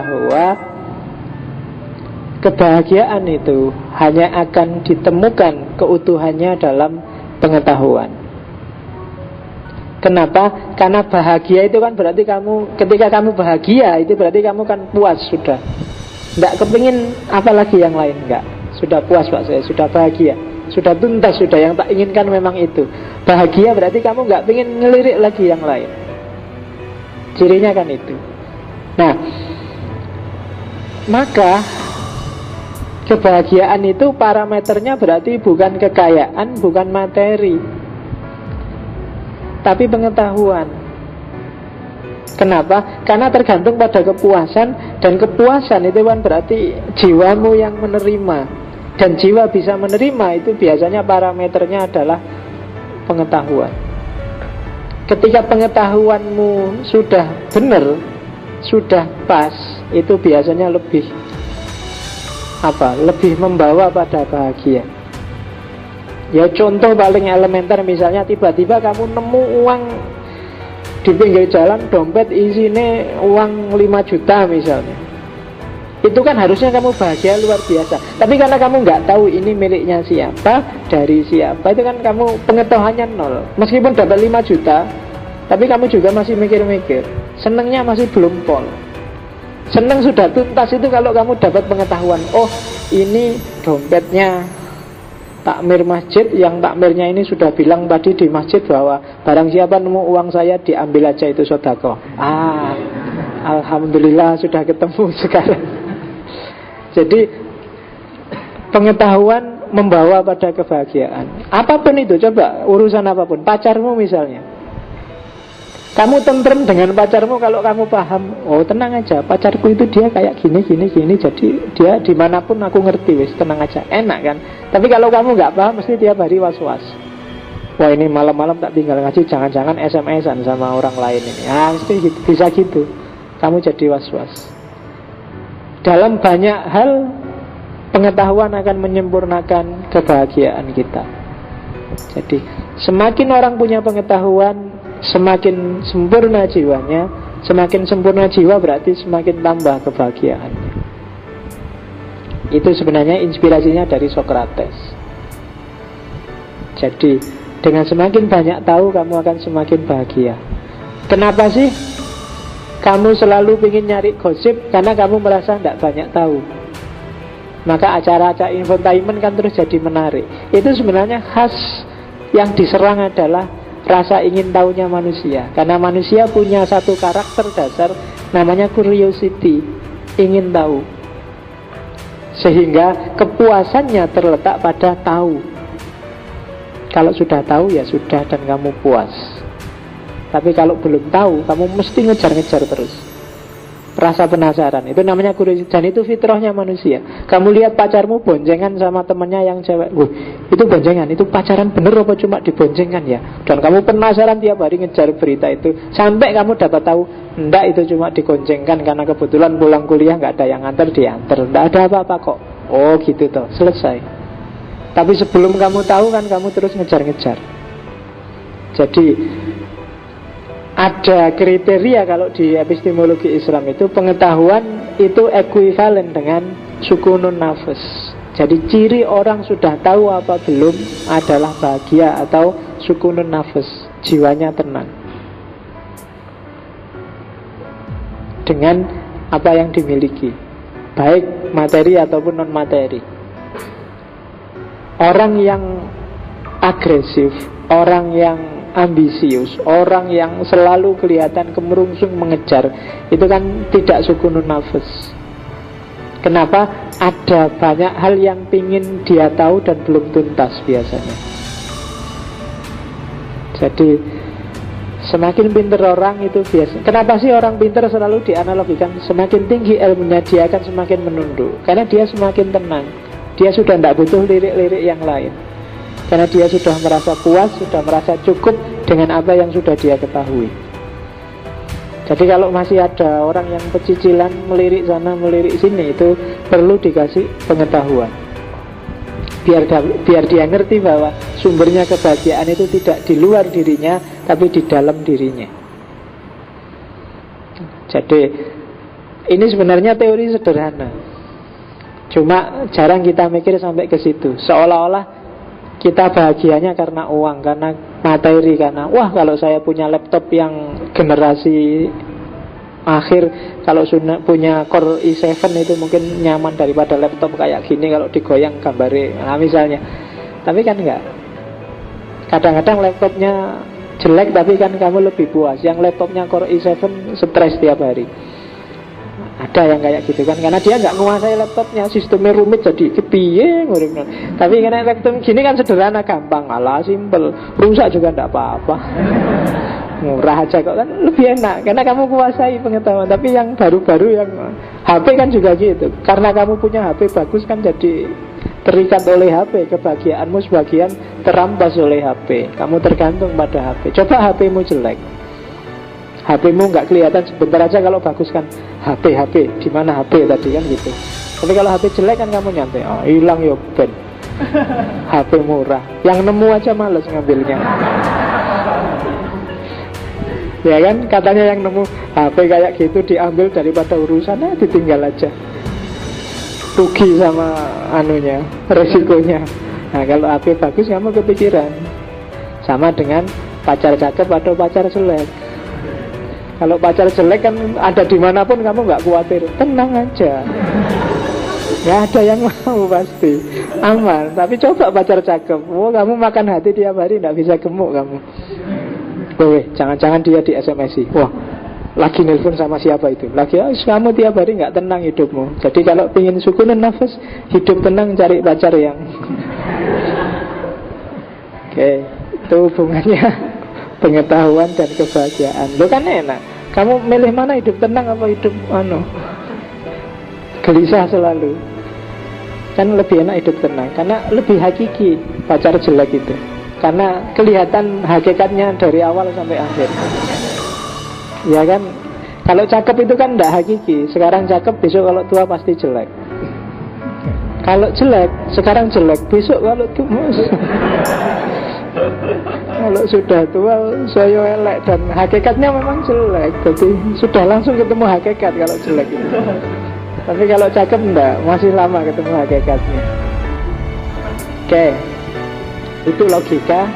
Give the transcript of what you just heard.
bahwa kebahagiaan itu hanya akan ditemukan keutuhannya dalam pengetahuan. Kenapa? Karena bahagia itu kan berarti kamu, ketika kamu bahagia itu berarti kamu kan puas sudah. Tidak kepingin apa lagi yang lain, enggak. Sudah puas Pak saya, sudah bahagia, sudah tuntas, sudah yang tak inginkan memang itu. Bahagia berarti kamu enggak ingin ngelirik lagi yang lain. Cirinya kan itu. Nah, maka kebahagiaan itu parameternya berarti bukan kekayaan, bukan materi, tapi pengetahuan. Kenapa? Karena tergantung pada kepuasan. Dan kepuasan itu kan berarti jiwamu yang menerima. Dan jiwa bisa menerima itu biasanya parameternya adalah pengetahuan. Ketika pengetahuanmu sudah benar, sudah pas, itu biasanya lebih lebih membawa pada bahagia. Ya contoh paling elementer, misalnya tiba-tiba kamu nemu uang di pinggir jalan, dompet isinya uang 5 juta misalnya. Itu kan harusnya kamu bahagia luar biasa. Tapi karena kamu nggak tahu ini miliknya siapa, dari siapa, itu kan kamu pengetahuannya nol. Meskipun dapat 5 juta, tapi kamu juga masih mikir-mikir, senengnya masih belum pol. Seneng sudah tuntas itu kalau kamu dapat pengetahuan, oh ini dompetnya takmir masjid, yang takmirnya ini sudah bilang tadi di masjid bahwa barang siapa nemu uang saya diambil aja, itu sedekah. Alhamdulillah sudah ketemu sekarang. Jadi pengetahuan membawa pada kebahagiaan. Apapun itu, coba urusan apapun, pacarmu misalnya, kamu tentrem dengan pacarmu kalau kamu paham, oh tenang aja, pacarku itu dia kayak gini, jadi dia dimanapun aku ngerti, wis tenang aja, enak kan. Tapi kalau kamu nggak paham, mesti tiap hari was-was. Wah ini malam-malam tak tinggal ngaji, jangan-jangan SMS-an sama orang lain ini. Mesti gitu, bisa gitu. Kamu jadi was-was. Dalam banyak hal, pengetahuan akan menyempurnakan kebahagiaan kita. Jadi semakin orang punya pengetahuan, semakin sempurna jiwanya. Semakin sempurna jiwa berarti semakin tambah kebahagiaannya. Itu sebenarnya inspirasinya dari Socrates. Jadi dengan semakin banyak tahu, kamu akan semakin bahagia. Kenapa sih kamu selalu ingin nyari gosip? Karena kamu merasa tidak banyak tahu. Maka acara-acara infotainment kan terus jadi menarik. Itu sebenarnya khas yang diserang adalah rasa ingin tahunya manusia. Karena manusia punya satu karakter dasar, namanya curiosity, ingin tahu. Sehingga kepuasannya terletak pada tahu. Kalau sudah tahu ya sudah, dan kamu puas. Tapi kalau belum tahu, kamu mesti ngejar-ngejar terus. Rasa penasaran, itu namanya curiosity. Dan itu fitrahnya manusia. Kamu lihat pacarmu boncengan sama temennya yang cewek, itu boncengan, itu pacaran bener apa cuma diboncengkan ya? Dan kamu penasaran tiap hari ngejar berita itu, sampai kamu dapat tahu, enggak, itu cuma digoncengkan karena kebetulan pulang kuliah nggak ada yang antar, diantar, enggak ada apa-apa kok. Oh gitu toh, selesai. Tapi sebelum kamu tahu kan kamu terus ngejar-ngejar. Jadi ada kriteria kalau di epistemologi Islam itu, pengetahuan itu ekuivalen dengan sukunun nafas. Jadi ciri orang sudah tahu apa belum adalah bahagia atau sukunun nafas, jiwanya tenang dengan apa yang dimiliki, baik materi ataupun non materi. Orang yang agresif, orang yang ambisius, orang yang selalu kelihatan kemerungsung mengejar, itu kan tidak sukunun nafas. Kenapa? Ada banyak hal yang pingin dia tahu dan belum tuntas biasanya. Jadi semakin pintar orang itu biasa. Kenapa sih orang pintar selalu dianalogikan semakin tinggi ilmunya dia akan semakin menunduk? Karena dia semakin tenang. Dia sudah tidak butuh lirik-lirik yang lain. Karena dia sudah merasa puas, sudah merasa cukup dengan apa yang sudah dia ketahui. Jadi kalau masih ada orang yang pecicilan, melirik sana, melirik sini, itu perlu dikasih pengetahuan. Biar dia ngerti bahwa sumbernya kebahagiaan itu tidak di luar dirinya, tapi di dalam dirinya. Jadi Ini sebenarnya teori sederhana, cuma jarang kita mikir sampai ke situ. Seolah-olah kita bahagianya karena uang, karena materi, karena wah kalau saya punya laptop yang generasi akhir, kalau punya Core i7 itu mungkin nyaman daripada laptop kayak gini kalau digoyang gambarnya, nah misalnya. Tapi kan enggak. Kadang-kadang laptopnya jelek tapi kan kamu lebih puas. Yang laptopnya Core i7 stres tiap hari. Ada yang kayak gitu kan, karena dia nggak menguasai laptopnya, sistemnya rumit jadi kepiye nguripnya. Tapi karena laptop gini kan sederhana, gampang, malah simple, rusak juga nggak apa-apa. Murah aja kok, kan lebih enak karena kamu kuasai pengetahuan. Tapi yang baru-baru yang HP kan juga gitu, karena kamu punya HP bagus kan jadi terikat oleh HP, kebahagiaanmu sebagian terampas oleh HP. Kamu tergantung pada HP. Coba HP-mu jelek, HP-mu nggak kelihatan sebentar aja kalau bagus kan. HP di mana HP tadi kan gitu. Tapi kalau HP jelek kan kamu nyantai, oh hilang ya ben. HP murah, yang nemu aja males ngambilnya. Ya kan, katanya yang nemu HP kayak gitu diambil daripada urusannya, ditinggal aja. Rugi sama anunya, resikonya. Nah kalau HP bagus kamu kepikiran. Sama dengan pacar cakep atau pacar jelek. Kalau pacar jelek kan ada dimanapun kamu nggak khawatir, tenang aja, nggak ada yang mau pasti aman. Tapi coba pacar cakep, kamu makan hati tiap hari nggak bisa gemuk kamu. Jangan-jangan dia di SMS-i, wah lagi nelpon sama siapa itu, lagi kamu tiap hari nggak tenang hidupmu. Jadi kalau ingin sukunan nafas, hidup tenang, cari pacar yang Oke, itu hubungannya pengetahuan dan kebahagiaan. Lo kan enak. Kamu milih mana, hidup tenang apa hidup gelisah selalu? Kan lebih enak hidup tenang, karena lebih hakiki pacar jelek itu. Karena kelihatan hakikatnya dari awal sampai akhir. Ya kan? Kalau cakep itu kan tidak hakiki. Sekarang cakep, besok kalau tua pasti jelek. Kalau jelek, sekarang jelek, besok kalau gemes. Kalau sudah tua saya elek, dan hakikatnya memang jelek. Jadi sudah langsung ketemu hakikat kalau jelek itu. Tapi kalau cakep enggak, masih lama ketemu hakikatnya. Oke, itu logika